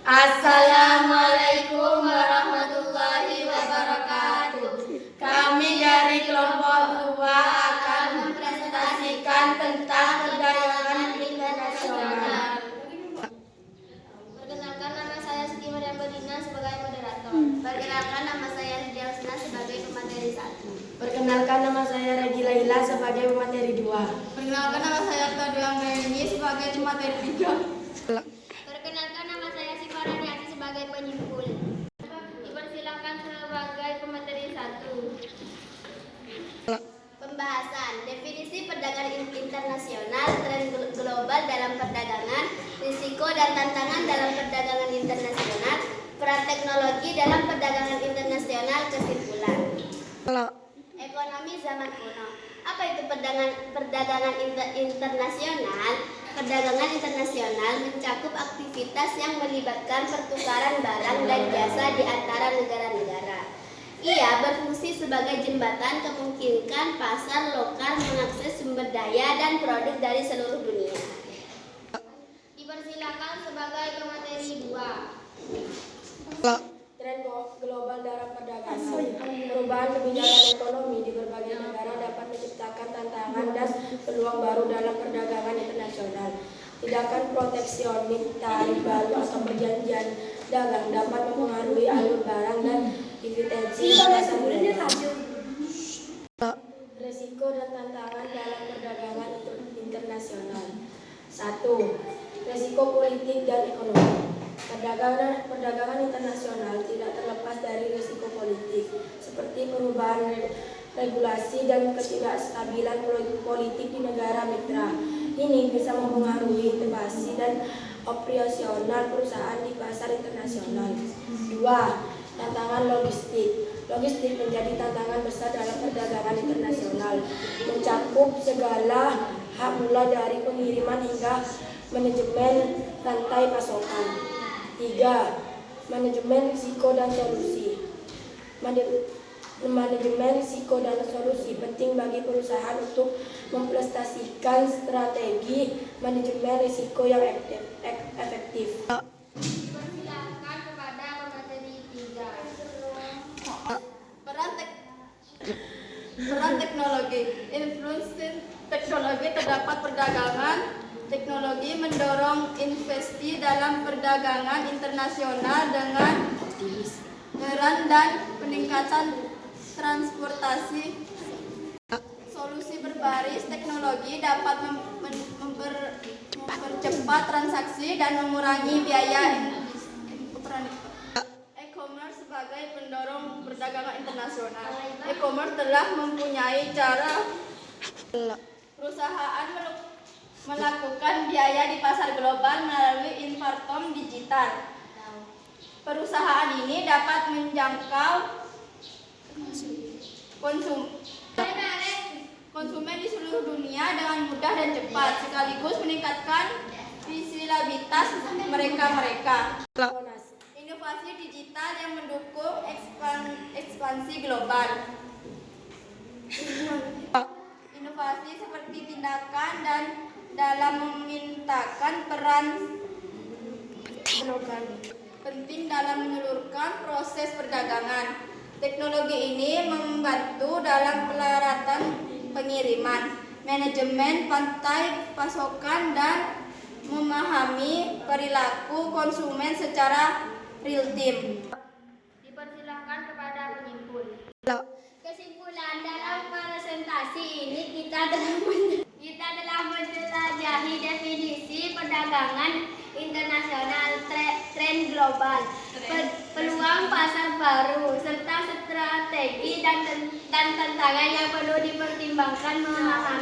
Assalamualaikum warahmatullahi wabarakatuh. Kami dari kelompok 2 akan mempresentasikan tentang perdagangan internasional. Perkenalkan, nama saya Siti Maryam Badina sebagai moderator. Perkenalkan, nama saya Lidia Husna sebagai pemateri 1. Perkenalkan, nama saya Regi Laila sebagai pemateri 2. Perkenalkan, nama saya Tadia Anggraini sebagai pemateri 3. Perkenalkan, nama saya Sifarani Asi sebagai penyimpul. Dipersilakan sebagai pemateri 1. Pembahasan definisi perdagangan internasional, tren global dalam perdagangan, risiko dan tantangan dalam perdagangan internasional, peran teknologi dalam perdagangan internasional, kesimpulan. Ekonomi zaman kuno. Apa itu perdagangan internasional? Perdagangan internasional mencakup aktivitas yang melibatkan pertukaran barang dan jasa di antara negara-negara. Ia berfungsi sebagai jembatan memungkinkan pasar lokal mengakses sumber daya dan produk dari seluruh dunia. Dipersilakan sebagai pemateri 2. Tren global dalam perdagangan. Perubahan kebijakan ekonomi di berbagai negara dapat menciptakan tantangan dan peluang baru dalam perdagangan internasional. Tindakan proteksionis, tarif baru atau perjanjian dagang dapat mempengaruhi alur barang dan efisiensi pasar global. Risiko dan tantangan dalam perdagangan internasional. 1. Risiko politik dan ekonomi. Perdagangan internasional tidak terlepas dari risiko politik, seperti perubahan regulasi dan ketidakstabilan politik di negara mitra. Ini bisa mempengaruhi interaksi dan operasional perusahaan di pasar internasional. 2. Tantangan logistik. Logistik menjadi tantangan besar dalam perdagangan internasional, mencakup segala hal mulai dari pengiriman hingga manajemen rantai pasokan. 3. Manajemen risiko dan solusi. Manajemen risiko dan solusi penting bagi perusahaan untuk mempresentasikan strategi manajemen risiko yang efektif. Dipersilakan kepada pemateri 3. Peran teknologi. Influence teknologi terdapat perdagangan. Teknologi mendorong investasi dalam perdagangan internasional dengan peran dan peningkatan transportasi. Solusi berbasis teknologi dapat mempercepat transaksi dan mengurangi biaya. E-commerce sebagai pendorong perdagangan internasional. E-commerce telah mempunyai cara perusahaan melakukan biaya di pasar global melalui platform digital. Perusahaan ini dapat menjangkau konsumen di seluruh dunia dengan mudah dan cepat, sekaligus meningkatkan visibilitas mereka. Inovasi digital yang mendukung ekspansi global. Inovasi seperti tindakan dan dalam memintakan peran penting dalam menyeluruhkan proses perdagangan. Teknologi ini membantu dalam pelaratan pengiriman, manajemen rantai pasokan, dan memahami perilaku konsumen secara real time. Dipersilakan kepada penyimpul. Kesimpulan dalam presentasi ini kita telah menjelajahi definisi perdagangan internasional, tren global, peluang pasar baru, serta strategi dan tantangan yang perlu dipertimbangkan memahami